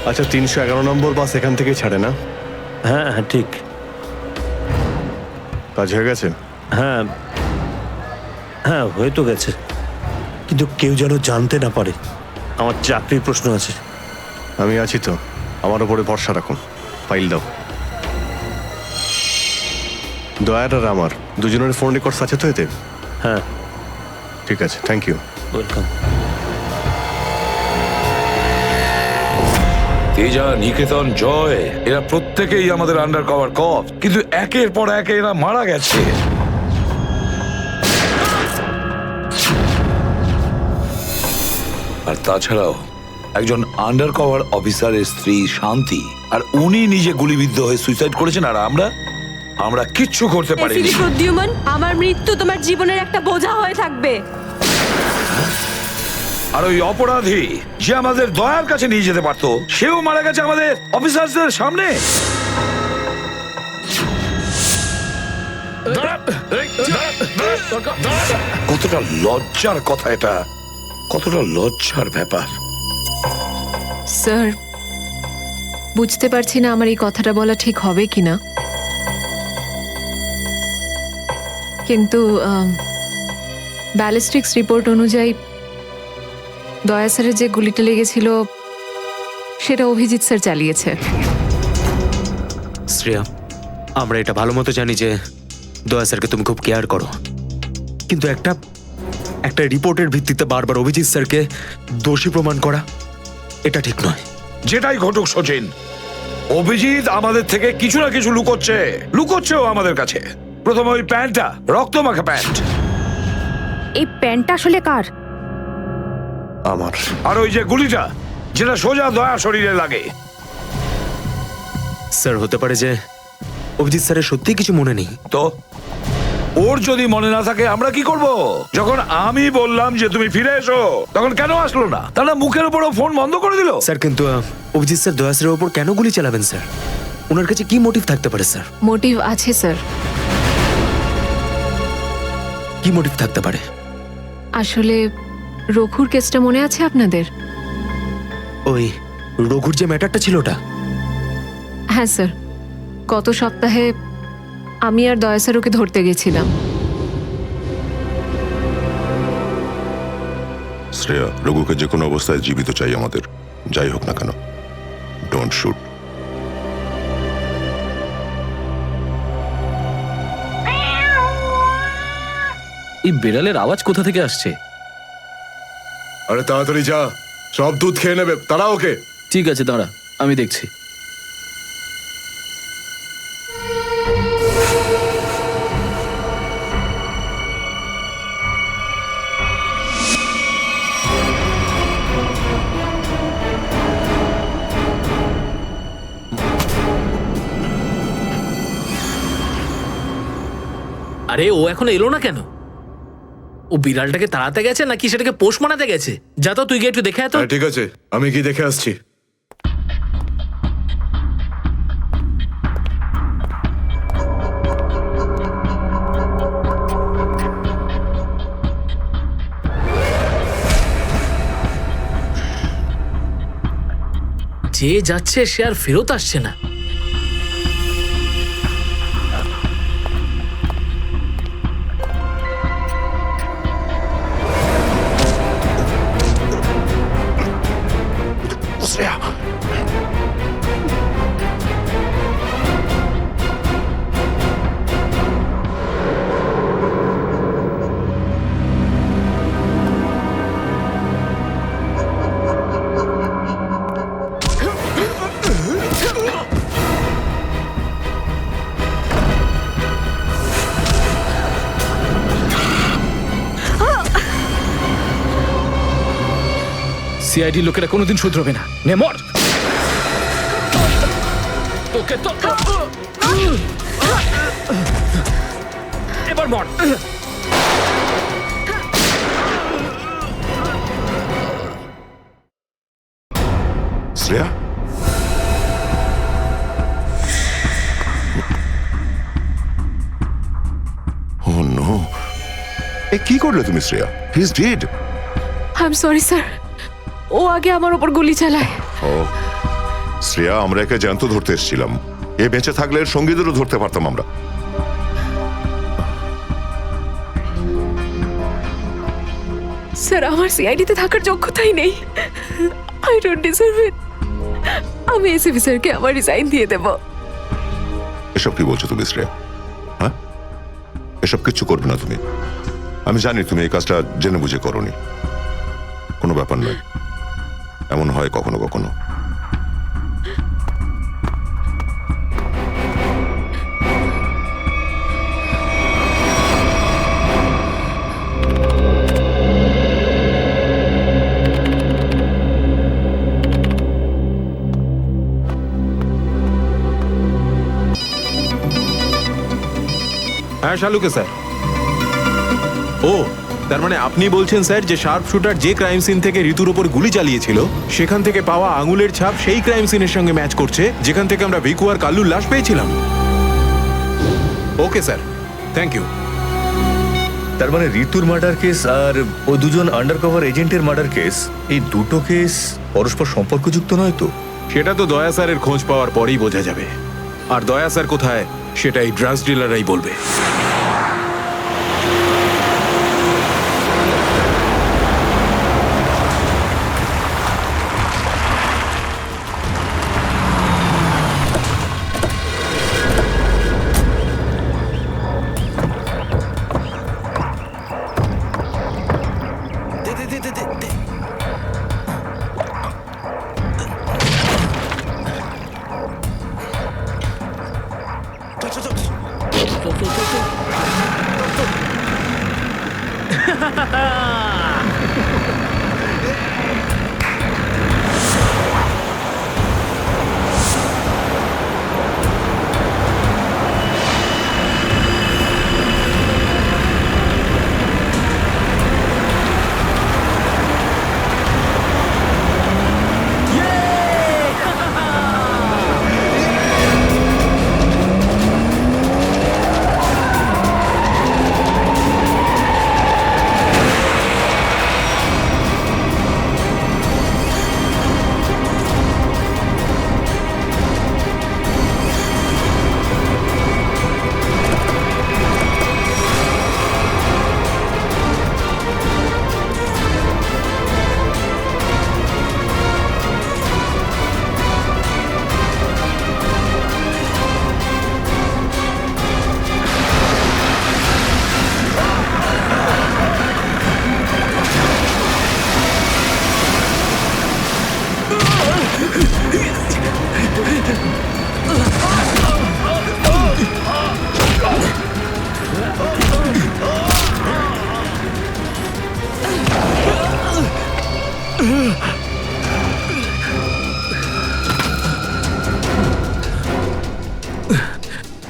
আচ্ছা, 311 নম্বর বাস এখান থেকে ছাড়ে না? হ্যাঁ হ্যাঁ ঠিক। কাজ হয়ে গেছে? হ্যাঁ হ্যাঁ হয়ে তো গেছে, কিন্তু কেউ যেন জানতে না পারে। আমার চাকরির প্রশ্ন আছে। আমি আছি তো, আমার ওপরে ভরসা রাখুন। ফাইল দাও। দয়ার আর আমার দুজনের ফোন রেকর্ডস আছে তো এতে? হ্যাঁ। ঠিক আছে, থ্যাংক ইউ। ওয়েলকাম। তেজা, নিকেতন, জয় এরা প্রত্যেকেই আমাদের আন্ডার কভার কপ, কিন্তু একের পর এক এরা মারা গেছে। আর তাছাড়াও একজন আন্ডার কভার অফিসারের স্ত্রী শান্তি, আর উনি নিজে গুলিবিদ্ধ হয়ে সুইসাইড করেছেন, আর আমরা কিচ্ছু করতে পারিনি। ফিলিপ প্রদ্যুমন, আমার মৃত্যু তোমার জীবনের একটা বোঝা হয়ে থাকবে। আর ওই অপরাধী যে আমাদের দয়ার কাছে নিয়ে যেতে পারতো, সেও মারা গেছে আমাদের অফিসারদের সামনে। কতটা লজ্জার কথা এটা, কতটা লজ্জার ব্যাপার। স্যার, বুঝতে পারছি না আমার এই কথাটা বলা ঠিক হবে কিনা, কিন্তু ব্যালিস্টিক্স রিপোর্ট অনুযায়ী দয়া স্যারের যে গুলিটা লেগেছিল সেটা অভিজিৎ স্যার চালিয়েছে। শ্রেয়া, আমরা এটা ভালো মতো জানি যে দয়া স্যারকে তুমি খুব কেয়ার করো, কিন্তু একটা রিপোর্টের ভিত্তিতে বারবার অভিজিৎ স্যারকে দোষী প্রমাণ করা এটা ঠিক নয়। যেটাই ঘটুক সচিন, অভিজিৎ আমাদের থেকে কিছু না কিছু লুকোচ্ছেও আমাদের কাছে। প্রথমে ওই প্যান্টটা, রক্তমাখা প্যান্ট। এই প্যান্টটা আসলে কার? আমার। আর ওই যে গুলিটা, যেটা সোজা দয়া শরীরে লাগে। স্যার, হতে পারে যে অভিজিৎ স্যারের সত্যি কিছু মনে নেই। তো ওর যদি মনে না থাকে আমরা কি করব? যখন আমি বললাম যে তুমি ফিরে এসো, তখন কেন আসলো না? তাহলে মুখের উপরও ফোন বন্ধ করে দিল। স্যার, কিন্তু অভিজিৎ স্যার দয়া স্যারের ওপর কেন গুলি চালাবেন স্যার? ওনার কাছে কি মোটিভ থাকতে পারে স্যার? মোটিভ আছে স্যার। কি মোটিভ থাকতে পারে? আসলে রঘুর কেসটা মনে আছে আপনাদের? ওই রঘুর যে ম্যাটারটা ছিল ওটা? হ্যাঁ স্যার, গত সপ্তাহে আমি আর দয়া স্যার ওকে ধরতে গেছিলাম। শ্রেয়া, রঘুকে যে কোনো অবস্থায় জীবিত চাই আমাদের, যাই হোক না কেন। Don't shoot. এই বিড়ালের আওয়াজ কোথা থেকে আসছে? আরে তাড়াতাড়ি যা, সব দুধ খেয়ে নেবে, তারা ওকে। ঠিক আছে, দাঁড়া, আমি দেখছি। আরে ও এখন এলো না কেন? ও বিড়ালটাকে তাড়াতে গেছে নাকি সেটাকে পোষ মানাতে গেছে? যা তো, তুই গিয়ে একটু দেখে আয় তো। ঠিক আছে, আমি কি দেখে আসছি। যে যাচ্ছে সে আর ফেরত আসছে না। সিআইডি লোকেরা কোনোদিন শুধরবে না। নে মর। তোকে তো এবার মর। শ্রেয়া, ও নো, এ কি করলে তুমি Shreya? He is dead. I am sorry sir, ও আগে আমার ওপর গুলি চালায়। ও শ্রেয়া, আমরা একে জ্যান্ত ধরতে এসেছিলাম। এ বেঁচে থাকলে এর সঙ্গীদেরও ধরতে পারতাম আমরা। স্যার, আমার সিআইডিতে থাকার যোগ্যতাই নেই। আই ডোন্ট ডিজার্ভ ইট। আমি এসিপি স্যারকে আমার রিজাইন দিয়ে দেব। এসব কি বলছো তুমি শ্রেয়া? হ্যাঁ, এসব কিচ্ছু করবে না তুমি। আমি জানি তুমি এই কাজটা জেনে বুঝে করোনি। কোনো ব্যাপার নয়, এমন হয় কখনো কখনো। হ্যাঁ শালুকে স্যার। ও, তার মানে আপনি বলছেন স্যার যে শার্প শুটার যে ক্রাইম সিন থেকে ঋতুর ওপর গুলি চালিয়েছিল সেখান থেকে পাওয়া আঙুলের ছাপ সেই ক্রাইম সিনের সঙ্গে ম্যাচ করছে যেখান থেকে আমরা ভিকু আর কাল্লুর লাশ পেয়েছিলাম। Okay sir, thank you. তার মানে ঋতুর মার্ডার কেস আর ও দুজন আন্ডারকভার এজেন্টের মার্ডার কেস, এই দুটো কেস পরস্পর সম্পর্কযুক্ত নয় তো? সেটা তো দয়া স্যারের খোঁজ পাওয়ার পরেই বোঝা যাবে। আর দয়া স্যার কোথায় সেটা এই ড্রাগস ডিলাররাই বলবে।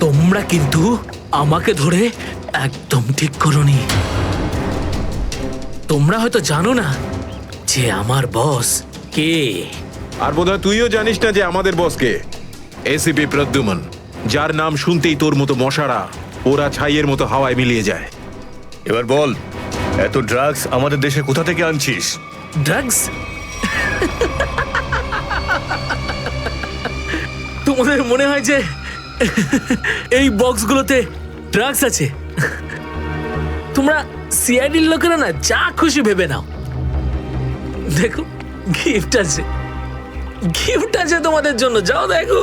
তোমরা কিন্তু আমাকে ধরে একদম ঠিক করোনি। তোমরা হয়তো জানো না যে আমার বস কে। আর বোধহয় তুইও জানিস না যে আমাদের বসকে, এসিপি প্রদ্যুমন, যার নাম শুনতেই তোর মতো মশারা ওরা ছাইয়ের মতো হাওয়ায় মিলিয়ে যায়। এবার বল, এত ড্রাগস আমাদের দেশে কোথা থেকে আনছিস? ড্রাগস? তোমাদের মনে হয় যে এই বক্সগুলোতে ড্রাগস আছে? তোমরা সিআইডির লোকেরা না যা খুশি ভেবে নাও। দেখো, গিফট আছে, গিফট আছে তোমাদের জন্য, যাও দেখো।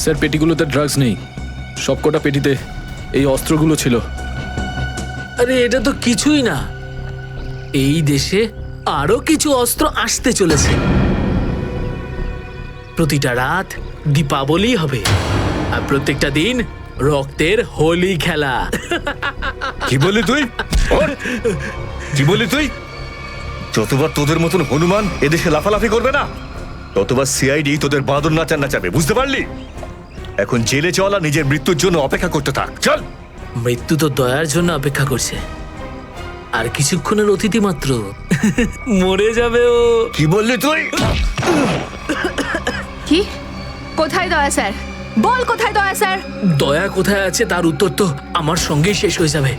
স্যার, পেটিগুলোতে ড্রাগস নেই, সবকটা পেটিতে এই অস্ত্রগুলো ছিল। আরে এটা তো কিছুই না, এই দেশে আরো কিছু অস্ত্র আসতে চলেছে। প্রতিটা রাত দীপাবলি হবে আর প্রত্যেকটা দিন রক্তের হোলি খেলা। কি বলি তুই? কি বলি তুই? যতবার তোদের মতন হনুমান এদেশে লাফালাফি করবে না, ততবার সিআইডি তোদের বাঁদর নাচাবে, বুঝতে পারলি? এখন জেলে চল আর নিজের মৃত্যুর জন্য অপেক্ষা করতে থাক। চল। মৃত্যু তো দয়ার জন্য অপেক্ষা করছে, আর কিছুক্ষণের অতিথি মাত্র। মরে যাবে ও। কি বললি তুই? কি? কোথায় দয়া স্যার? বল কোথায় দয়া স্যার? দয়া কোথায় আছে তার উত্তর তো আমার সঙ্গেই শেষ হয়ে যাবে।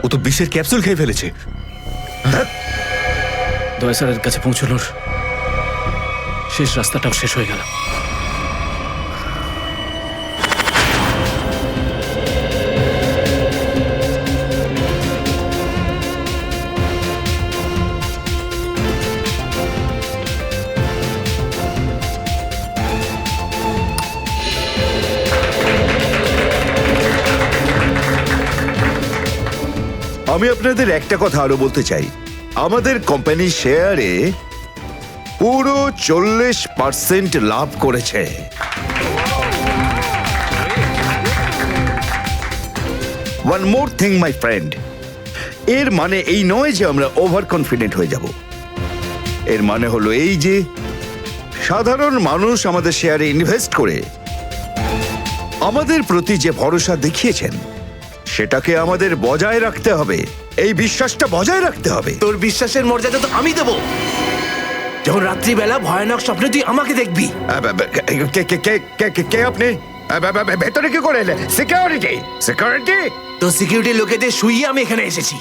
ও তো বিষের ক্যাপসুল খেয়ে ফেলেছে। দয়া স্যারের কাছে পৌঁছানোর শেষ রাস্তাটাও শেষ হয়ে গেল। আমি আপনাদের একটা কথা আরো বলতে চাই, আমাদের কোম্পানির শেয়ারে পুরো 40% লাভ করেছে। One more thing my friend, এর মানে এই নয় যে আমরা ওভার কনফিডেন্ট হয়ে যাব। এর মানে হলো এই যে সাধারণ মানুষ আমাদের শেয়ারে ইনভেস্ট করে আমাদের প্রতি যে ভরসা দেখিয়েছেন সেটাকে আমাদের বজায় রাখতে হবে। এই বিশ্বাসটা বজায় রাখতে হবে। তোর বিশ্বাসের মর্যাদা তো আমি দেবো যখন রাত্রিবেলা ভয়ানক স্বপ্নে তুই আমাকে দেখবি। কে আপনি? ভেতরে কি করে এলেন? সিকিউরিটি সিকিউরিটি তো সিকিউরিটি লোকেদের শুইয়ে আমি এখানে এসেছি।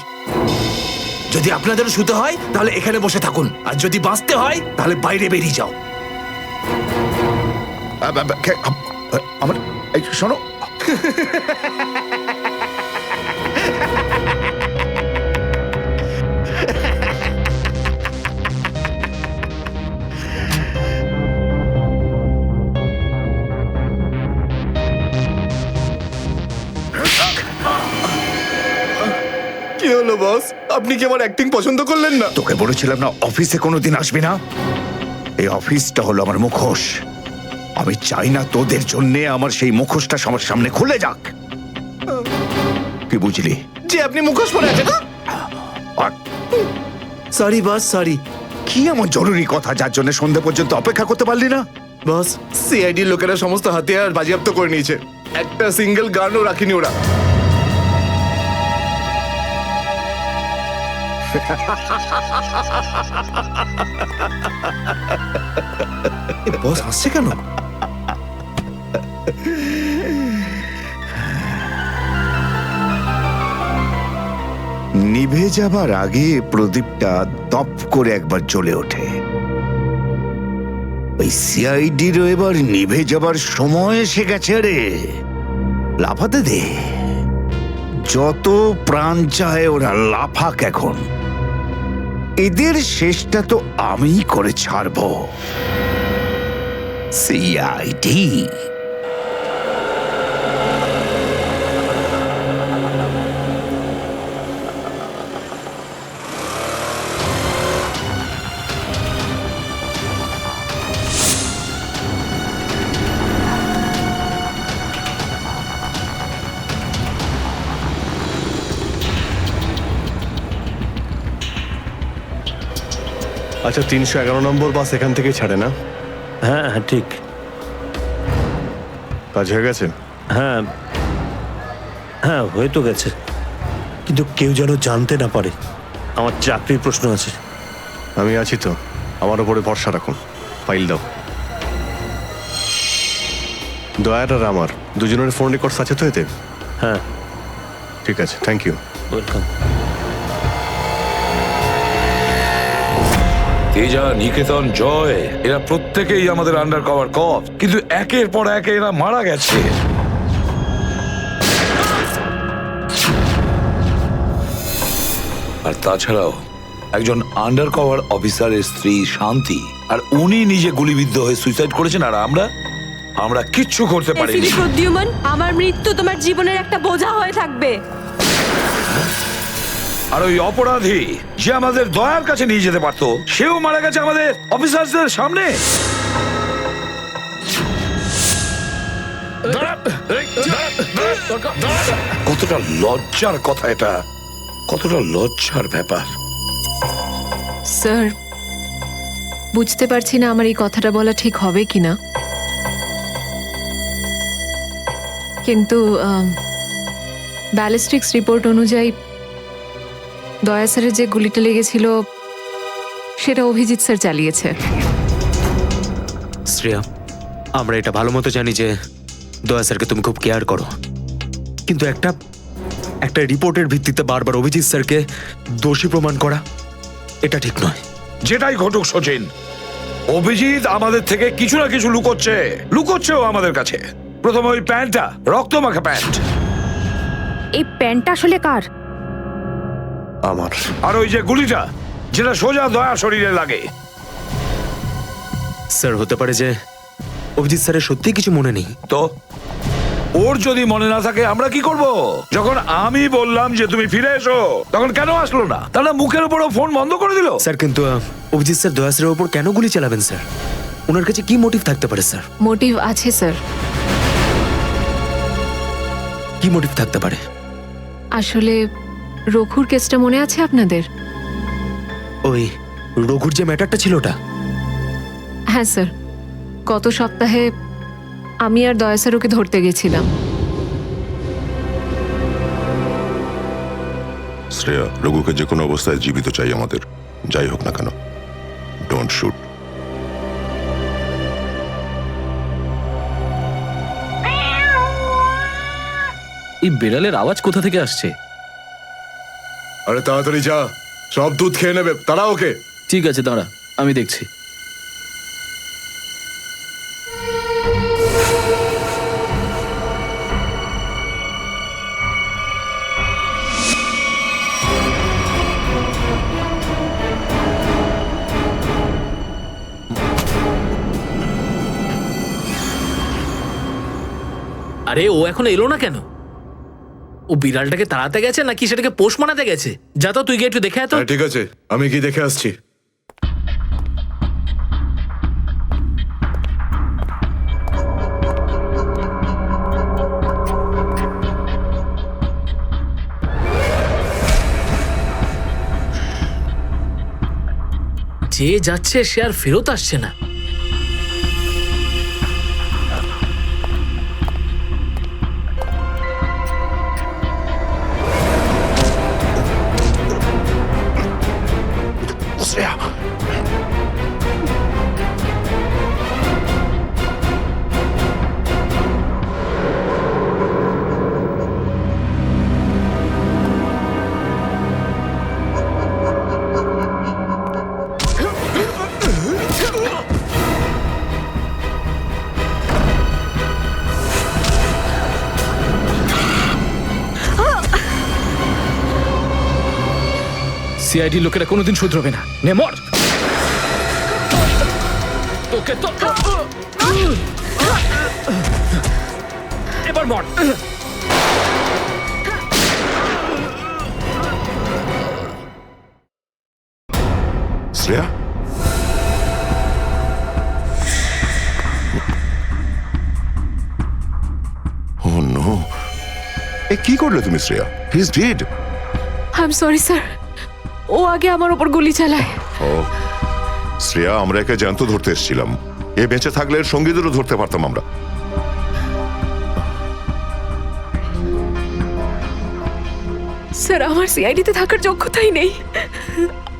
যদি আপনাদেরও শুতে হয় তাহলে এখানে বসে থাকুন, আর যদি বাঁচতে হয় তাহলে বাইরে বেরিয়ে যাও। আমার শোনো, কি হলো বস? আপনি কি আমার অ্যাক্টিং পছন্দ করলেন না? তোকে বলেছিলাম না অফিসে কোনোদিন আসবি না? এই অফিসটা হলো আমার মুখোশ। আমি চাই না তোদের জন্য আমার সেই মুখোশটা আমার সামনে খুলে যাক। কি বুঝলি? যে আপনি মুখোশ পরে আছেন। Sorry boss, sorry. কি এমন জরুরি কথা যার জন্য সন্ধ্যা পর্যন্ত অপেক্ষা করতে পারলি না? বস, সিআইডি লোকেরা সমস্ত হাতিয়ার বাজেয়াপ্ত করে নিয়েছে। একটা সিঙ্গেল গানও রাখিনি ওরা। বস হাসছে কেন? নিভে যাবার আগে প্রদীপটা দপ করে একবার জ্বলে ওঠে। ওই সিআইডিরও এবার নিভে যাবার সময় এসে গেছে রে। লাফাতে দে, যত প্রাণ চায় ওরা লাফাক এখন। এদের শেষটা তো আমিই করে ছাড়বো। সিআইডি আচ্ছা, 311 নম্বর বাস এখান থেকে ছাড়ে না? হ্যাঁ হ্যাঁ ঠিক। কাজ হয়ে গেছে? হ্যাঁ হ্যাঁ হয়ে তো গেছে, কিন্তু কেউ যেন জানতে না পারে। আমার চাকরির প্রশ্ন আছে। আমি আছি তো, আমার উপরে ভরসা রাখুন। ফাইল দাও। দয়ার আর আমার দুজনের ফোন রেকর্ডস আছে তো এতে? হ্যাঁ ঠিক আছে, থ্যাংক ইউ। ওয়েলকাম। তেজা, নিকেতন, জয়, এরা প্রত্যেকেই আমাদের আন্ডার কভার কপ, কিন্তু একের পর এক এরা মারা গেছে। আর তাছাড়াও একজন আন্ডার কভার অফিসারের স্ত্রী শান্তি, আর উনি নিজে গুলিবিদ্ধ হয়ে সুইসাইড করেছেন, আর আমরা কিচ্ছু করতে পারিনি। এসিপি প্রদ্যুম্ন, আমার মৃত্যু তোমার জীবনের একটা বোঝা হয়ে থাকবে। আর ওই অপরাধী যে আমাদের দয়ার কাছে নিয়ে যেতে পারতো, সেও মারা গেছে আমাদের অফিসারদের সামনে। কতটা লজ্জার কথা এটা, কতটা লজ্জার ব্যাপার। স্যার, বুঝতে পারছি না আমার এই কথাটা বলা ঠিক হবে কিনা, কিন্তু ব্যালিস্টিক্স রিপোর্ট অনুযায়ী দয়া স্যারের যে গুলিটা লেগেছিল সেটা অভিজিৎ স্যার চালিয়েছে। শ্রেয়া, আমরা এটা ভালো মতো জানি যে দয়া স্যারকে তুমি খুব কেয়ার করো, কিন্তু একটা রিপোর্টের ভিত্তিতে বারবার অভিজিৎ স্যারকে দোষী প্রমাণ করা এটা ঠিক নয়। যেটাই ঘটুক সচিন, অভিজিৎ আমাদের থেকে কিছু না কিছু লুকোচ্ছেও আমাদের কাছে। প্রথমে ওই প্যান্টটা, রক্তমাখা প্যান্ট, এই প্যান্টটা আসলে কার? আমার। আর ওই যে গুলিটা যেটা সোজা দয়া শরীরে লাগে। স্যার, হতে পারে যে অভিজিৎ স্যারের সত্যি কিছু মনে নেই। তো ওর যদি মনে না থাকে আমরা কি করব? যখন আমি বললাম যে তুমি ফিরে এসো, তখন কেন আসলো না? তাহলে মুখের উপরও ফোন বন্ধ করে দিল। স্যার, কিন্তু অভিজিৎ স্যার দয়া স্যারের ওপর কেন গুলি চালাবেন স্যার? ওনার কাছে কি মোটিভ থাকতে পারে স্যার? মোটিভ আছে স্যার। কি মোটিভ থাকতে পারে? আসলে রঘুর কেসটা মনে আছে আপনাদের? ওই রঘুর যে ম্যাটারটা ছিল ওটা? হ্যাঁ স্যার, গত সপ্তাহে আমি আর দয়া স্যার ওকে ধরতে গেছিলাম। শ্রেয়া, রঘুকে যে কোনো অবস্থায় জীবিত চাই আমাদের, যাই হোক না কেন। Don't shoot. এই বেড়ালের আওয়াজ কোথা থেকে আসছে? আরে তাড়াতাড়ি যা, সব দুধ খেয়ে নেবে, তারা ওকে। ঠিক আছে, দাঁড়া, আমি দেখছি। আরে ও এখনো এলো না কেন? ও বিড়ালটাকে তাড়াতে গেছে নাকি সেটাকে পোষ মানাতে গেছে? যা তো, তুই গিয়ে একটু দেখে আয় তো। হ্যাঁ, ঠিক আছে, আমি কি দেখে আসছি। যে যাচ্ছে সে আর ফেরত আসছে না। শ্রেয়া, সিআইডি লোকেরা কোনোদিন শুধরবে না। নে মর। তোকে তো এবার মর। শ্রেয়া, ও নো, এ কি করলে তুমি Shreya? He is dead. I am sorry sir, ও আগে আমার ওপর গুলি চালায়। ও শ্রেয়া, আমরা একে জ্যান্ত ধরতে এসেছিলাম। এ বেঁচে থাকলে এর সঙ্গীদেরও ধরতে পারতাম আমরা। স্যার, আমার সিআইডিতে থাকার যোগ্যতাই নেই।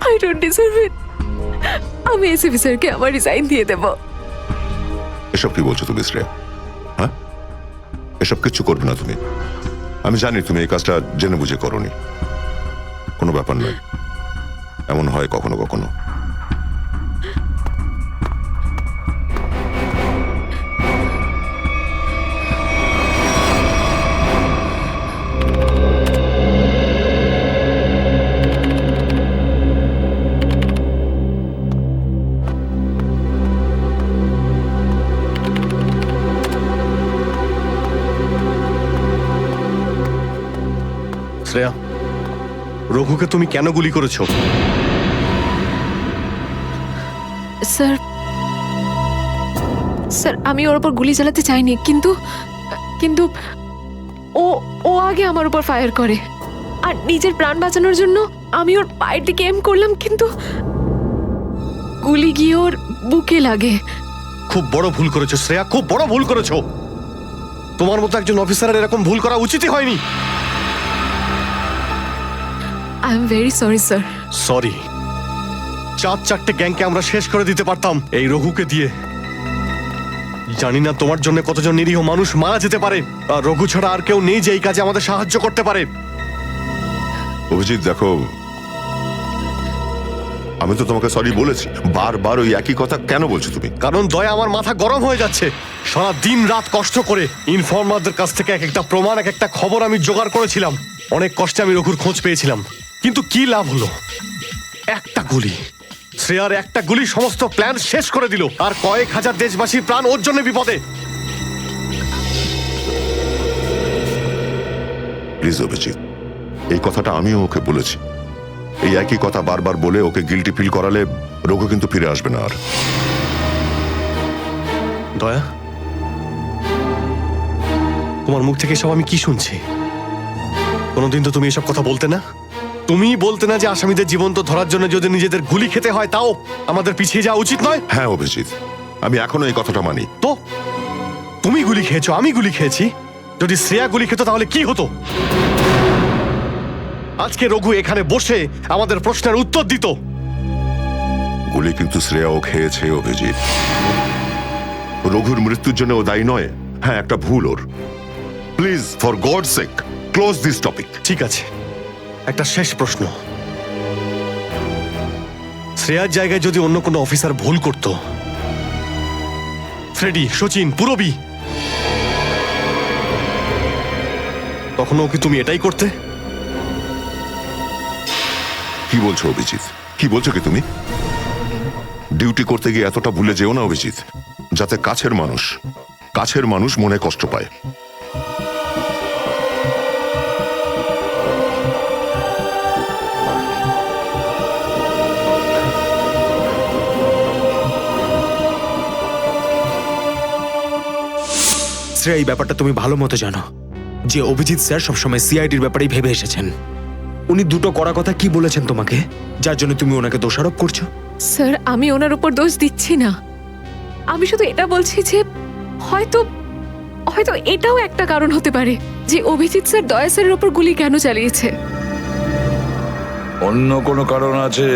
আই ডোন্ট ডিজার্ভ ইট। আমি এসিপি স্যারকে আমার রিজাইন দিয়ে দেব। এসব কি বলছো তুমি শ্রেয়া? হ্যাঁ, এসব কিচ্ছু করবে না তুমি। আমি জানি তুমি এই কাজটা জেনে বুঝে করোনি। কোনো ব্যাপার নয়, এমন হয় কখনো কখনো। শ্রেয়া, রঘুকে তুমি কেন গুলি করেছো? স্যার, স্যার, আমি ওর উপর গুলি চালাতে চাইনি, কিন্তু কিন্তু ও ও আগে আমার উপর ফায়ার করে। আর নিজের প্রাণ বাঁচানোর জন্য আমি ওর পায়ের দিকে এম করলাম, কিন্তু গুলি গিয়ে ওর বুকে লাগে। খুব বড় ভুল করেছো শ্রেয়া, খুব বড় ভুল করেছো। তোমার মতো একজন অফিসারের এরকম ভুল করা উচিতই হয়নি। I am very sorry sir. Sorry? 4-4টে গ্যাংকে আমরা শেষ করে দিতে পারতাম এই রঘুকে দিয়ে। জানি না তোমার জন্য কতজন নিরীহ মানুষ মারা যেতে পারে, আর রঘু ছাড়া আর কেউ নেই যে এই কাজে আমাদের সাহায্য করতে পারে। অভিজিৎ দেখো, আমি তো তোমাকে সরি বলেছি, বারবার ওই একই কথা কেন বলছো তুমি? কারণ দয়া আমার মাথা গরম হয়ে যাচ্ছে। সারা দিন রাত কষ্ট করে ইনফর্মারদের কাছ থেকে এক একটা প্রমাণ, এক একটা খবর আমি জোগাড় করেছিলাম। অনেক কষ্টে আমি রঘুর খোঁজ পেয়েছিলাম, কিন্তু কি লাভ হলো? একটা গুলি, শ্রেয়ার একটা গুলি সমস্ত প্ল্যান শেষ করে দিল, আর কয়েক হাজার দেশবাসীর প্রাণ ওর জন্য বিপদে। প্লিজ অভিজিৎ, এই কথাটা আমিও ওকে বলেছি। এই একই কথা বারবার বলে ওকে গিল্টি ফিল করালে রঘু কিন্তু ফিরে আসবে না আর। দয়া, তোমার মুখ থেকে সব আমি কি শুনছি? কোনোদিন তো তুমি এসব কথা বলতে না। তুমি বলতে না যে আসামিদের জীবন্ত ধরার জন্য যদি নিজেদের গুলি খেতে হয় তাও আমাদের পিছিয়ে যাওয়া উচিত নয়। হ্যাঁ অভিজিৎ, আমি এখনো এই কথাটা মানি। তো তুমি গুলি খেয়েছো, আমি গুলি খেয়েছি। যদি শ্রেয়া গুলি খেত তাহলে কি হতো? আজকে রঘু এখানে বসে আমাদের প্রশ্নের উত্তর দিত। গুলি কিন্তু শ্রেয়াও খেয়েছে অভিজিৎ। রঘুর মৃত্যুর জন্য ও দায়ী নয়। হ্যাঁ, একটা ভুল ওর। Please, for God sake, close this topic. ঠিক আছে, একটা শেষ প্রশ্ন। শ্রেয়ার জায়গায় যদি অন্য কোনো অফিসার ভুল করত, ফ্রেডি, সচিন, পুরবী, তখনও কি তুমি এটাই করতে? কি বলছো অভিজিৎ? কি বলছো কি তুমি? ডিউটি করতে গিয়ে এতটা ভুলে যেও না অভিজিৎ, যাতে কাছের মানুষ মনে কষ্ট পায়। শ্রেয়া, এই ব্যাপারটা তুমি ভালো মতো জানো যে অভিজিৎ স্যার সবসময় সিআইডির ব্যাপারেই ভেবে এসেছেন। উনি দুটো কড়া কথা কি বলেছেন তোমাকে, যার জন্য তুমি ওনাকে দোষারোপ করছো? স্যার, আমি ওনার উপর দোষ দিচ্ছি না। আমি শুধু এটা বলছি যে হয়তো হয়তো এটাও একটা কারণ হতে পারে যে অভিজিৎ স্যার দয়া স্যারের উপর গুলি কেন চালিয়েছে। অন্য কোনো কারণ আছে?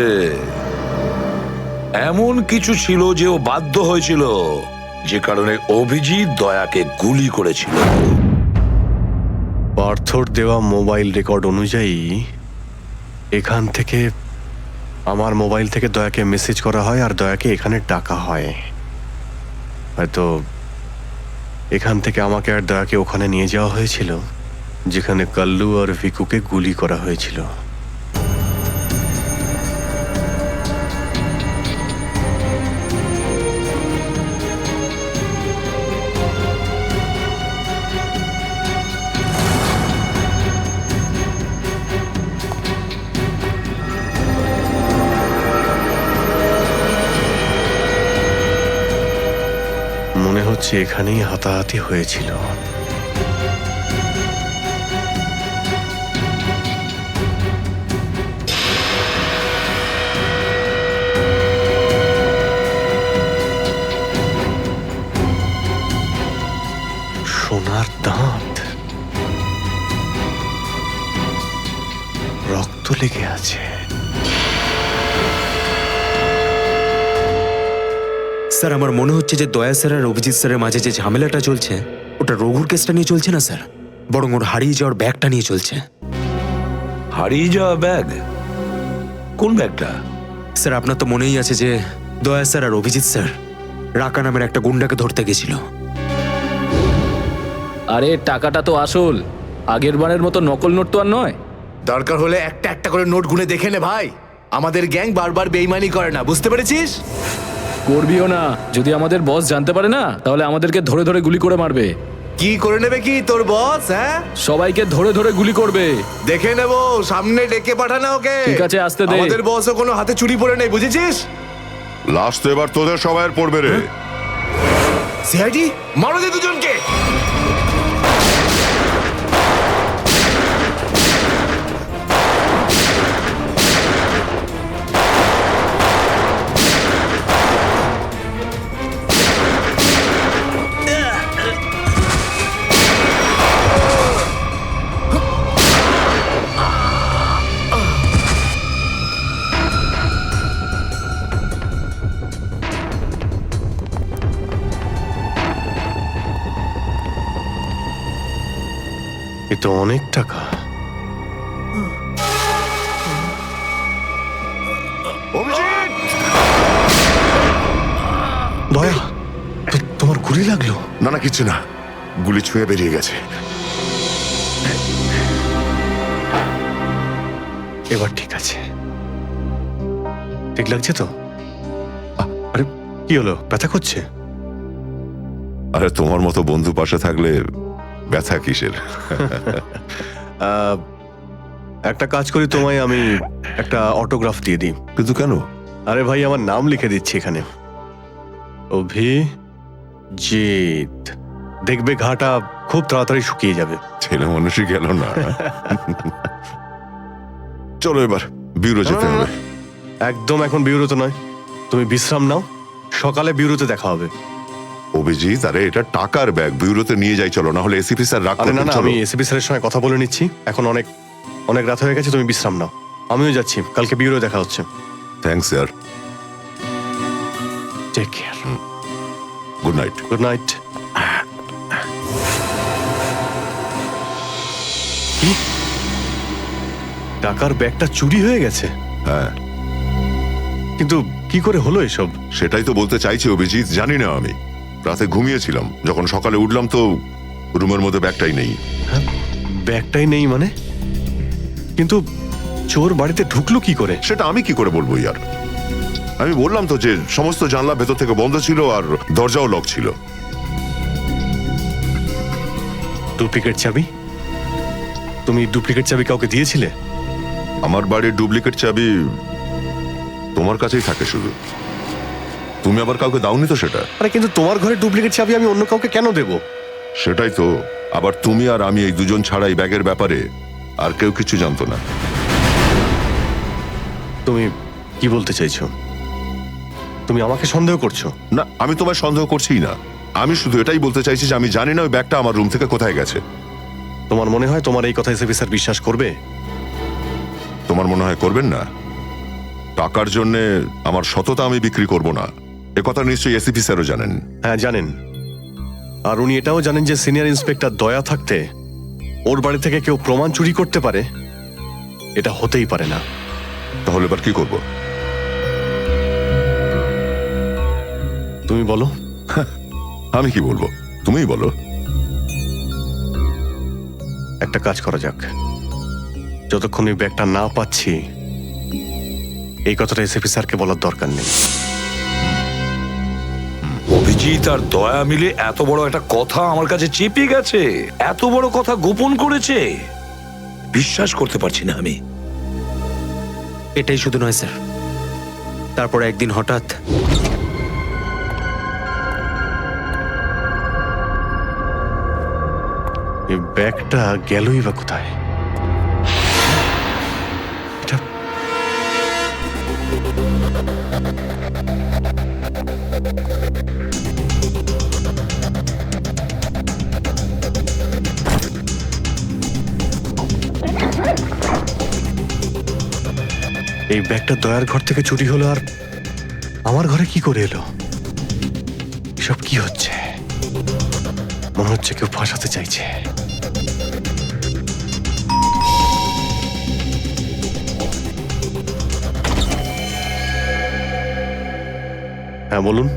এমন কিছু ছিল যে ও বাধ্য হয়েছিল, যে কারণে অভিজিৎ দয়াকে গুলি করেছিল। পার্থর দেওয়া মোবাইল রেকর্ড অনুযায়ী এখান থেকে, আমার মোবাইল থেকে দয়াকে মেসেজ করা হয় আর দয়াকে এখানে ডাকা হয়। হয়তো এখান থেকে আমাকে আর দয়াকে ওখানে নিয়ে যাওয়া হয়েছিল যেখানে কাল্লু আর ভিকুকে গুলি করা হয়েছিল। মনে হচ্ছে এখানেই হাতাহাতি হয়েছিল। সোনার দাঁত, রক্ত লেগে আছে। স্যার, আমার মনে হচ্ছে যে দয়া স্যার আর অভিজিৎ স্যারের মাঝে যে ঝামেলাটা চলছে ওটা রঘুর কেসটা নিয়ে চলছে না স্যার, বরং ওর হারিয়ে যাওয়ার ব্যাগটা নিয়ে চলছে। হারিয়ে যাওয়া ব্যাগ? কোন ব্যাগটা? স্যার, আপনার তো মনেই আছে যে দয়া স্যার আর অভিজিৎ স্যার রাকা নামের একটা গুন্ডাকে ধরতে গেছিল। আরে টাকাটা তো আসল, আগের বারের মতো নকল নোট তো আর নয়। দরকার হলে একটা একটা করে নোট গুনে দেখে নে ভাই। আমাদের গ্যাং বারবার বেইমানি করে না, বুঝতে পেরেছিস? করবিও না। যদি আমাদের বস জানতে পারে না তাহলে আমাদেরকে ধরে ধরে গুলি করে মারবে। কি করে নেবে কি তোর বস? হ্যাঁ, সবাইকে ধরে ধরে গুলি করবে। দেখে নেবো, সামনে ডেকে পাঠানা ওকে। ঠিক আছে, আসতে দে। আমাদের বসও কোনো হাতে চুরি পড়ে নেই, বুঝেছিস? লাস্ট তো এবার তোদের সবাইয়ের পড়বে রে। সিআইডি মারো দে দুজনকে। এ তো অনেক টাকা। দয়া, তোমার গুলি লাগলো? না না, কিচ্ছু না, গুলি ছুঁয়ে বেরিয়ে গেছে। এবার ঠিক আছে, ঠিক লাগছে তো? আরে কি হলো, ব্যথা করছে? আরে তোমার মতো বন্ধু পাশে থাকলে ব্যথা কিসের? একটা কাজ করি, তোমায় আমি একটা অটোগ্রাফ দিয়ে দিই। কিন্তু কেন? আরে ভাই, আমার নাম লিখে দিচ্ছি এখানে, অভিজিৎ। দেখবে ঘাটা খুব তাড়াতাড়ি শুকিয়ে যাবে। ছেলে মানুষই গেল না। চলো এবার বিউরো যেতে হবে। একদম এখন বিউরোতে নয়, তুমি বিশ্রাম নাও, সকালে বিউরোতে দেখা হবে। অভিজিৎ, আরে এটা টাকার ব্যাগ, বিউরোতে নিয়ে যাই চলো, না হলে এসিপি স্যার রাগ আরে না করবেন। না, চলো। আমি এসিপি স্যারের সঙ্গে কথা বলে নিচ্ছি, এখন অনেক অনেক রাত হয়ে গেছে, তুমি বিশ্রাম নাও। আমিও যাচ্ছি, কালকে বিউরো দেখা হচ্ছে। Thanks sir. Take care. Good night. Good night. কি, টাকার ব্যাগটা চুরি হয়ে গেছে? হ্যাঁ, কিন্তু কি করে হলো এসব? সেটাই তো বলতে চাইছি অভিজিৎ, জানি না। আমি রাতে ঘুমিয়েছিলাম, যখন সকালে উঠলাম তো রুমের মধ্যে ব্যাগটাই নেই। ব্যাগটাই নেই মানে? কিন্তু চোর বাড়িতে ঢুকলো কি করে? সেটা আমি কি করে বলবো ইয়ার? আমি বললাম তো যে সমস্ত জানলা ভেতর থেকে বন্ধ ছিল আর দরজাও লক ছিল। ডুপ্লিকেট চাবি? তুমি ডুপ্লিকেট চাবি কাউকে দিয়েছিলে? আমার বাড়ির ডুপ্লিকেট চাবি তোমার কাছেই থাকে শুধু, তুমি আবার কাউকে দাওনি তো সেটা। আরে কিন্তু তোমার ঘরে ডুপ্লিকেট চাবি আমি অন্য কাউকে কেন দেব? সেটাই তো, আবার তুমি আর আমি এই দুজন ছাড়া এই ব্যাগের ব্যাপারে আর কেউ কিছু জানতো না। তুমি কি বলতে চাইছো? তুমি আমাকে সন্দেহ করছো? না, আমি তোমায় সন্দেহ করছিই না, আমি শুধু এটাই বলতে চাইছি যে আমি জানি না ওই ব্যাগটা আমার রুম থেকে কোথায় গেছে। তোমার মনে হয় তোমার এই কথা এসএপি স্যার বিশ্বাস করবে? তোমার মনে হয় করবেন না? টাকার জন্যে আমার সততা আমি বিক্রি করব না, এ কথা নিশ্চয়ই এসিপি স্যারও জানেন। হ্যাঁ জানেন, আর উনি এটাও জানেন যে সিনিয়র ইন্সপেক্টর দয়া থাকতে ওর বাড়ি থেকে কেউ প্রমাণ চুরি করতে পারে, এটা হতেই পারে না। তাহলে এবার কি করব? তুমি বলো। আমি কি বলবো, তুমিই বলো। একটা কাজ করা যাক, যতক্ষণ এই ব্যাগটা না পাচ্ছি এই কথাটা এসএপি স্যারকে বলার দরকার নেই। অভিজিৎ আর দয়া মিলে এত বড় একটা কথা আমার কাছে চেপে গেছে, এত বড় কথা গোপন করেছে, বিশ্বাস করতে পারছি না আমি। এটাই শুধু নয় স্যার, তারপরে একদিন হঠাৎ এই ব্যাগটা গেলই বা কোথায়? এটা এই ব্যাগটা দয়ার ঘর থেকে চুরি হলো, আর আমার ঘরে কি করে এলো? এসব কি হচ্ছে? মনে হচ্ছে কেউ ফাঁসাতে চাইছে। হ্যাঁ বলুন।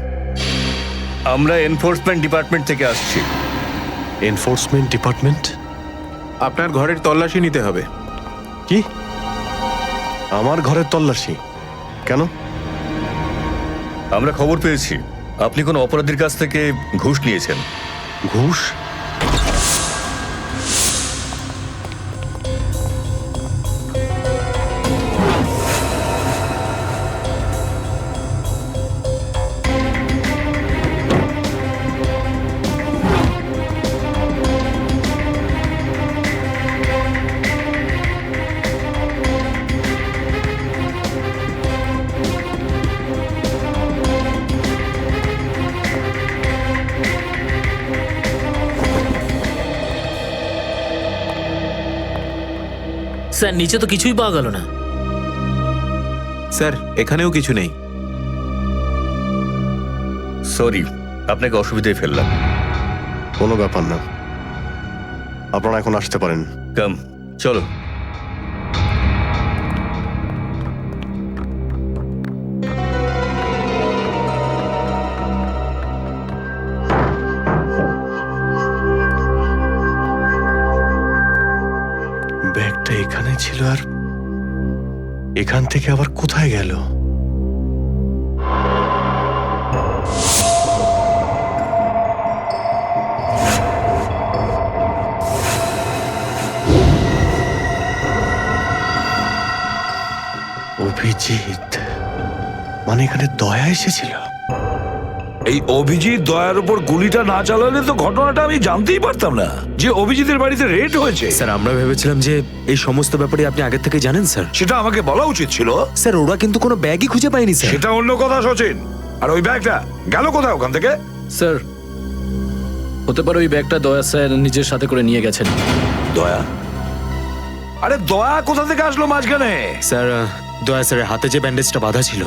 আমরা এনফোর্সমেন্ট ডিপার্টমেন্ট থেকে আসছি। Enforcement department? আপনার ঘরের তল্লাশি নিতে হবে। কি? আমার ঘরের তল্লাশি কেন? আমরা খবর পেয়েছি আপনি কোনো অপরাধীর কাছ থেকে ঘুষ নিয়েছেন। ঘুষ? স্যার নিচে তো কিছুই পাওয়া গেল না। স্যার এখানেও কিছু নেই। সরি, আপনাকে অসুবিধায় ফেললাম। কোনো ব্যাপার না, আপনারা এখন আসতে পারেন। কাম, চলো। ব্যাগটা এখানে ছিল, আর এখান থেকে আবার কোথায় গেল? অভিজিৎ, মানে এখানে দয়া এসেছিল? এই অভিজিৎ দয়ার উপর গুলিটা না চালালে তো ঘটনাটা আমি জানতেই পারতাম না যে অভিজিতের বাড়িতে রেড হয়েছে। স্যার আমরা ভেবেছিলাম যে এই সমস্ত ব্যাপারে আপনি আগে থেকে জানেন স্যার। সেটা আমাকে বলা উচিত ছিল। স্যার ওরা কিন্তু কোনো ব্যাগই খুঁজে পায়নি স্যার। সেটা অন্য কথা সচিন। আর ওই ব্যাগটা গেল কোথায় ওখান থেকে? স্যার, হতে পারে ওই ব্যাগটা দয়া স্যার নিজের সাথে করে নিয়ে গেছেন। দয়া? আরে দয়া কোথা থেকে আসলো মাঝখানে? স্যার দয়া স্যারের হাতে যে ব্যান্ডেজটা বাঁধা ছিল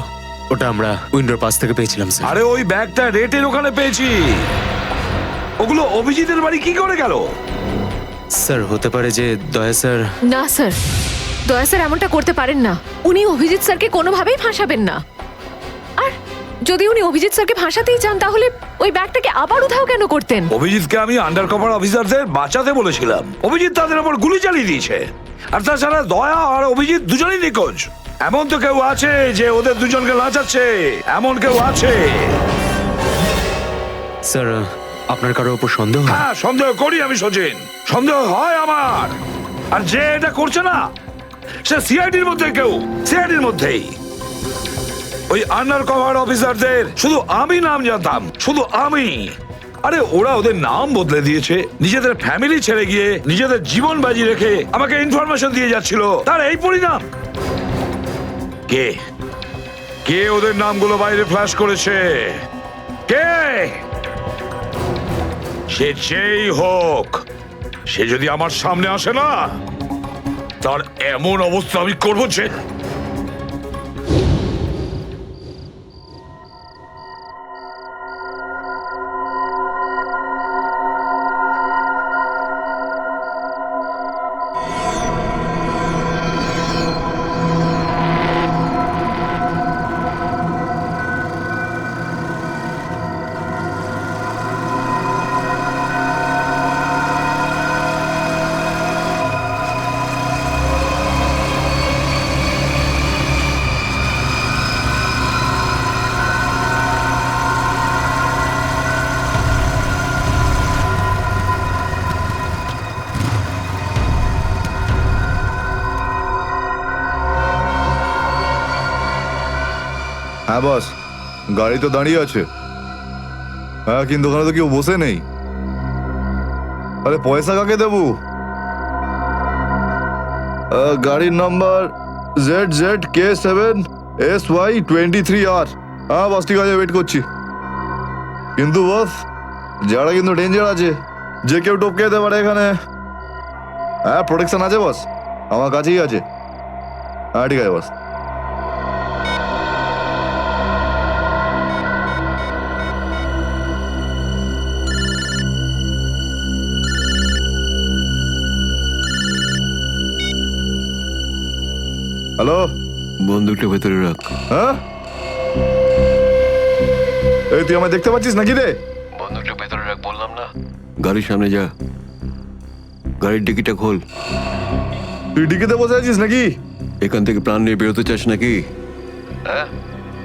ওটা আমরা উইন্ডোর পাশ থেকে পেয়েছিলাম স্যার। আরে ওই ব্যাগটা রেটের ওখানে পেয়েছি। ওগুলো অভিজিতের বাড়ি কি করে গেল? স্যার হতে পারে যে দয়া স্যার। না স্যার, দয়া স্যার এমনটা করতে পারেন না। উনি অভিজিৎ স্যারকে কোনোভাবেই ফাঁসাবেন না। আর যদি উনি অভিজিৎ স্যারকে ফাঁসাতেই চান তাহলে ওই ব্যাগটাকে আবার উধাও কেন করতেন? অভিজিৎকে আমি আন্ডার কভার অফিসারদের বাঁচাতে বলেছিলাম। অভিজিৎ তাদের উপর গুলি চালিয়ে দিয়েছে। আর তাছাড়া দয়া আর অভিজিৎ দুজনেই নিখোঁজ। এমন তো কেউ আছে যে ওদের দুজনকে লাচাচ্ছে, এমন কেউ আছে? স্যার আপনার কারোর উপর সন্দেহ হয়? হ্যাঁ, সন্দেহ করি আমি সচিন। সন্দেহ হয় আমার। আর যে এটা করছে না সে সিআইডির মধ্যে কেউ, সিআইডির মধ্যেই। ওই আন্ডার কভার অফিসারদের শুধু আমি নাম জানতাম, শুধু আমি। আরে ওরা ওদের নাম বদলে দিয়েছে, নিজেদের ফ্যামিলি ছেড়ে গিয়ে নিজেদের জীবন বাজি রেখে আমাকে ইনফরমেশন দিয়ে যাচ্ছিল। তার এই পরিণাম। কে কে ওদের নামগুলো বাইরে ফ্ল্যাশ করেছে? কে? সে যেই হোক, সে যদি আমার সামনে আসে না, তার এমন অবস্থা আমি করবো যে। হ্যাঁ বস, গাড়ি তো দাঁড়িয়ে আছে। হ্যাঁ, কিন্তু ওখানে তো কেউ বসে নেই। আরে পয়সা কাকে দেবো? গাড়ির নাম্বার ZZK7SY23R। হ্যাঁ বস, ঠিক আছে, ওয়েট করছি। কিন্তু বস, যারা কিন্তু ডেঞ্জার আছে, যে কেউ টপকে যেতে পারে এখানে। হ্যাঁ, প্রোটেকশন আছে বস, আমার কাছেই আছে। হ্যাঁ ঠিক আছে বস। হ্যালো, বন্দুকটা ভেতরে রাখ। হ্যাঁ, এই তুই আমায় দেখতে পাচ্ছিস নাকি রে? বন্দুকটা ভেতরে রাখ বললাম না। গাড়ির সামনে যা, গাড়ির ডিকিটা খোল। তুই ডিকিতে বসে আছিস নাকি? এখান থেকে প্রাণ নিয়ে বেরোতে চাস নাকি? হ্যাঁ,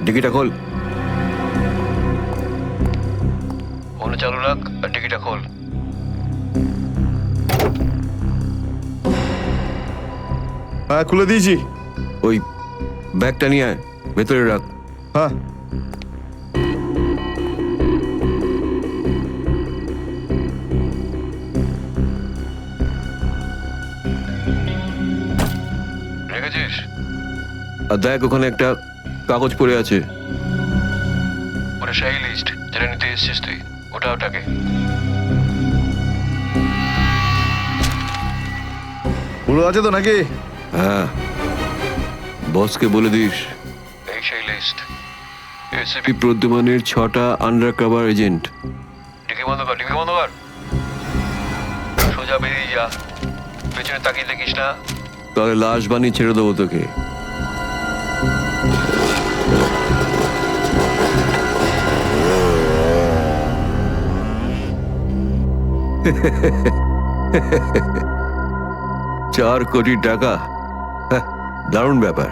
ডিকিটা খোল। ফোন চালু রাখ আর ডিকিটা খোল। হ্যাঁ, খুলে দিয়েছি। ওই ব্যাগটা নিয়ে আয়, ভেতরে রাখ। হ্যাঁ, রেখেছিস? আর দেখ, ওখানে একটা কাগজ পড়ে আছে। ওটা সেই লিস্ট যেটা নিতে এসেছিস তুই। ওটাকে পুরো আছে তো নাকি? হ্যাঁ, বসকে বলে দিস এই সেই লিস্ট। এসিপি প্রদ্যুমানের 6টা আন্ডার কভার এজেন্ট। ডিকি বন্ধ কর, ডিকি বন্ধ কর। সোজা বেরিয়ে যা, পেছনে তাকিয়ে দেখিস না। তাহলে লাশ বানিয়ে ছেড়ে দেবো তোকে। $4 কোটি, হ্যাঁ, দারুণ ব্যাপার।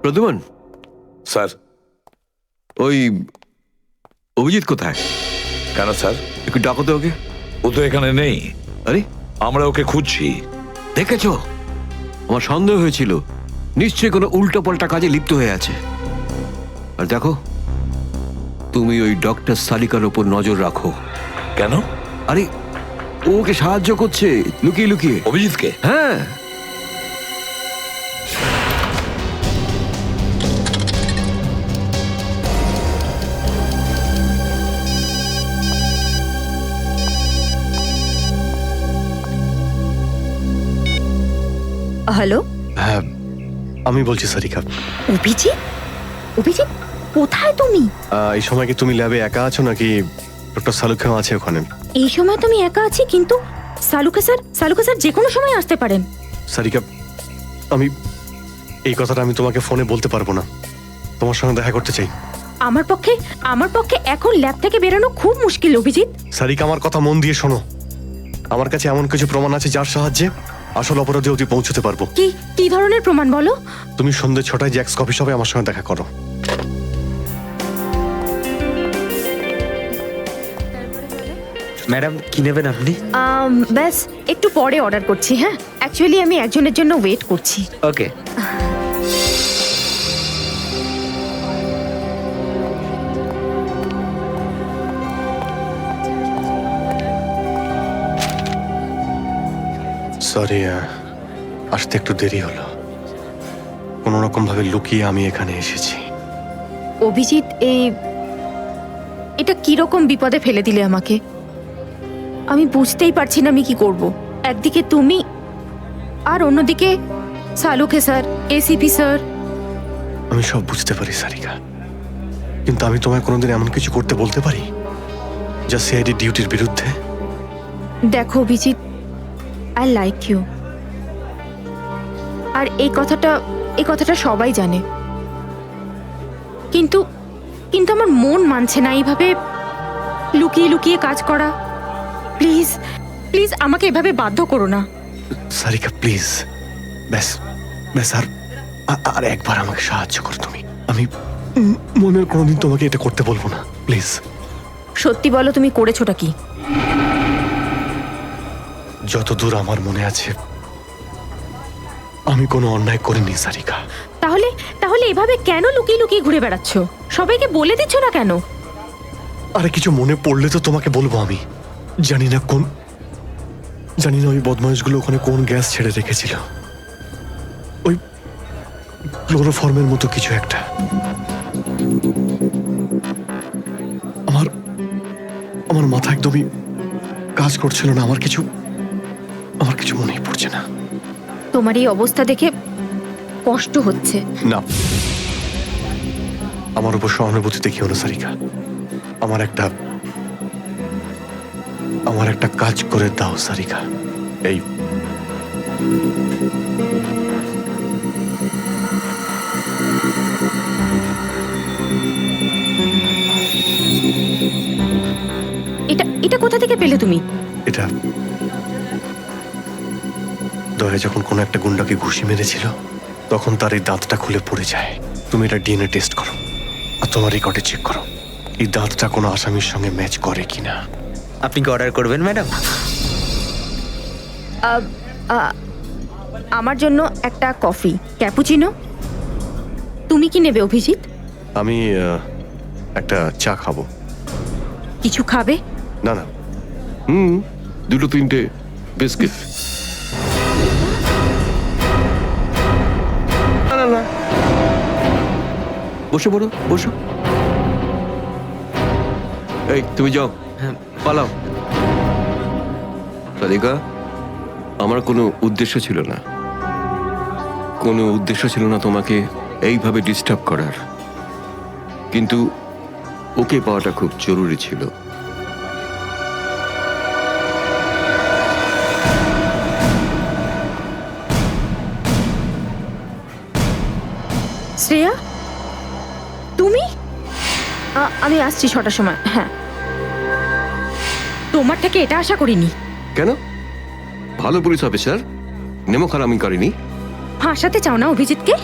প্রদ্যুমন স্যার। ওই অভিজিৎ কোথায়? কেন স্যার? একটু ডাকো তো ওকে। ও তো এখানে নেই। আরে আমরা ওকে খুঁজছি। দেখেছো, আমার সন্দেহ হয়েছিল নিশ্চয়ই কোনো উল্টো পাল্টা কাজে লিপ্ত হয়ে আছে। আর দেখো, তুমি ওই ডক্টর সালিকার ওপর নজর রাখো। কেন? আরে ও ওকে সাহায্য করছে লুকিয়ে লুকিয়ে। অভিজিৎকে? হ্যাঁ। হ্যালো, হ্যাঁ, আমি বলছি সারিকা। অভিজিৎ? অভিজিৎ, কোথায় তুমি? এই সময় কি তুমি ল্যাবে একা আছো নাকি ডক্টর সালুখাও আছে ওখানে? এই সময় তো আমি একা আছি, কিন্তু সালুকা স্যার যে কোনো সময় আসতে পারেন। সারিকা, আমি এই কথাটা আমি তোমাকে ফোনে বলতে পারবো না। তোমার সঙ্গে দেখা করতে চাই। আমার পক্ষে এখন ল্যাব থেকে বেরোনো খুব মুশকিল অভিজিৎ। সারিকা, আমার কথা মন দিয়ে শোনো। আমার কাছে এমন কিছু প্রমাণ আছে যার সাহায্যে আসল অপরাধী অবধি পৌঁছতে পারবো। কি ধরনের প্রমাণ বলো? তুমি সন্ধ্যে 6টায় জ্যাক্স কফি শপে আমার সঙ্গে দেখা করো। ম্যাডাম, কি নেবেন আপনি? ব্যাস একটু পরে অর্ডার করছি। হ্যাঁ, অ্যাকচুয়ালি আমি একজনের জন্য ওয়েট করছি। ওকে। সরি, আসতে একটু দেরি হলো। কোনো রকম ভাবে লুকিয়ে আমি এখানে এসেছি। অভিজিৎ, এটা কিরকম বিপদে ফেলে দিলে আমাকে। আমি বুঝতেই পারছি না আমি কি করব। একদিকে তুমি আর অন্যদিকে সালুকে স্যার, এসিপি স্যার। আমি সব বুঝতে পারি সারিকা, কিন্তু আমি তোমায় কোনোদিন এমন কিছু করতে বলতে পারি যা সিআইডি ডিউটির বিরুদ্ধে? দেখো অভিজিৎ, আই লাইক ইউ। আর এই কথাটা সবাই জানে, কিন্তু আমার মন মানছে না এইভাবে লুকিয়ে লুকিয়ে কাজ করা। প্লিজ প্লিজ আমাকে এভাবে বাধ্য করো না। সারিকা প্লিজ, ব্যাস আর একবার আমাকে সাহায্য করো তুমি। আমি মনের কোনোদিন তোমাকে এটা করতে বলবো না, প্লিজ। সত্যি বলো, তুমি করেছোটা কি? যতদূর আমার মনে আছে আমি কোনো অন্যায় করিনি সারিকা। তাহলে এভাবে কেন লুকিয়ে লুকিয়ে ঘুরে বেড়াচ্ছ? সবাইকে বলে দিচ্ছ না কেন? আরে কিছু মনে পড়লে তো তোমাকে বলবো। আমি জানি না ওই বদমাইশগুলো ওখানে কোন গ্যাস ছেড়ে রেখেছিল। ওই ক্লোরোফর্মের মতো কিছু একটা। আমার মাথা একদমই কাজ করছিল না। আমার কিছু মনেই পড়ছে না। তোমার এই অবস্থা দেখে কষ্ট হচ্ছে। না, আমার উপর সহানুভূতি দেখিও না সারিকা। আমার একটা কাজ করে দাও সারিকা। এই এটা কোথা থেকে পেলে তুমি? এটা দয়া যখন কোনো একটা গুন্ডাকে ঘুষি মেরেছিল তখন তার এই দাঁতটা খুলে পড়ে যায়। তুমি এটা ডিএনএ টেস্ট করো আর তোমার রেকর্ডে চেক করো এই দাঁতটা কোনো আসামির সঙ্গে ম্যাচ করে কিনা। আপনি কি অর্ডার করবেন ম্যাডাম? আমার জন্য একটা কফি ক্যাপুচিনো। তুমি কি নেবে অভিজিৎ? আমি একটা চা খাবো। কিছু খাবে? না না, দুটো তিনটে বিস্কিট। না না না, বসে পড়ো, বসো। এই তুমি যাও, হ্যাঁ। পালাও। রাধিকা, আমার কোনো উদ্দেশ্য ছিল না, কোনো উদ্দেশ্য ছিল না তোমাকে এইভাবে ডিস্টার্ব করার, কিন্তু ওকে পাওয়াটা খুব জরুরি ছিল। শ্রেয়া, তুমি? আমি আসছি 6টার সময়। হ্যাঁ, তোমার থেকে এটা আশা করিনি। কেন? ভালো পুলিশ অফিসার, নেমো খারামি করেনি। ফাঁসাতে চাও না অভিজিৎকে?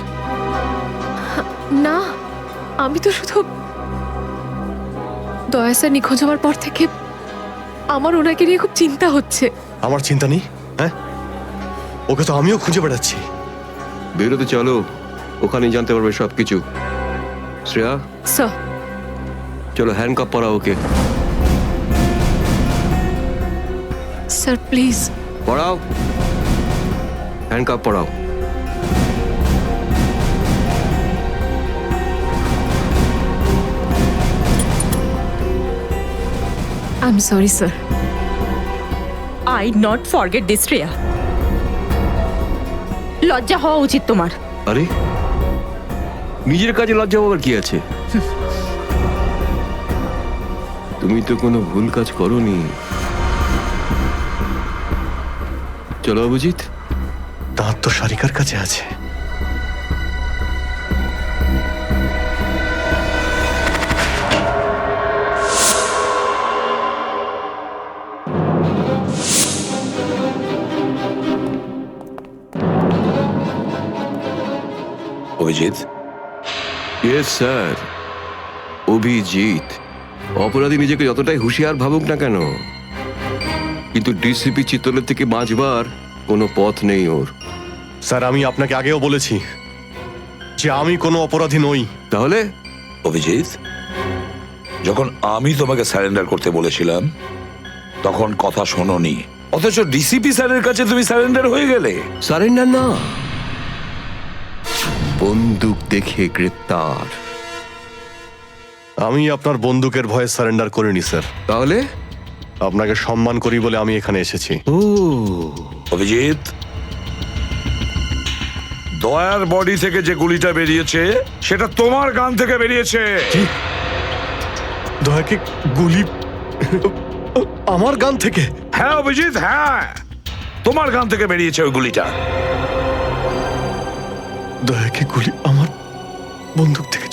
না, আমি তো শুধু দয়া স্যার নিখোঁজ হওয়ার পর থেকে আমার ওনাকে নিয়ে খুব চিন্তা হচ্ছে। আমার চিন্তা নেই। হ্যাঁ, ওকে তো আমিও খুঁজে বেড়াচ্ছি। বেরোতে চলো, ওখানেই জানতে পারবে সবকিছু। শ্রেয়া, স্যার, চলো হ্যান্ডকাপ পরাও ওকে। Sir please. পড়াও, হ্যান্ডকাপ পড়াও। I am sorry sir. I not forget this Shreya. লজ্জা হওয়া উচিত তোমার। আরে, নিজের কাজে লজ্জা পাওয়ার কি আছে? তুমি তো কোনো ভুল কাজ করোনি। চলো অভিজিৎ। দাঁত তো সারিকার কাছে আছে। Abhijit, yes sir, Abhijit. অপরাধী নিজেকে যতটাই হুঁশিয়ার ভাবুক না কেন, কিন্তু ডিসিপি চিত্তলের থেকে বাঁচবার কোনো পথ নেই ওর। স্যার, আমি আপনাকে আগেও বলেছি যে আমি কোনো অপরাধী নই। তাহলে অভিজিৎ, যখন আমি তোমাকে সারেন্ডার করতে বলেছিলাম তখন কথা শোনোনি, অথচ ডিসিপি স্যারের কাছে তুমি সারেন্ডার হয়ে গেলে। সারেন্ডার না, বন্দুক দেখে গ্রেপ্তার। আমি আপনার বন্দুকের ভয়ে সারেন্ডার করিনি স্যার। তাহলে আপনাকে সম্মান করি বলে আমি এখানে এসেছি। ও অভিজিৎ, দয়ার বডি থেকে যে গুলিটা বেরিয়েছে সেটা তোমার গান থেকে বেরিয়েছে। দয়াকে গুলি আমার গান থেকে? হ্যাঁ অভিজিৎ, হ্যাঁ, তোমার গান থেকে বেরিয়েছে ওই গুলিটা। দয়াকে গুলি আমার বন্দুক থেকে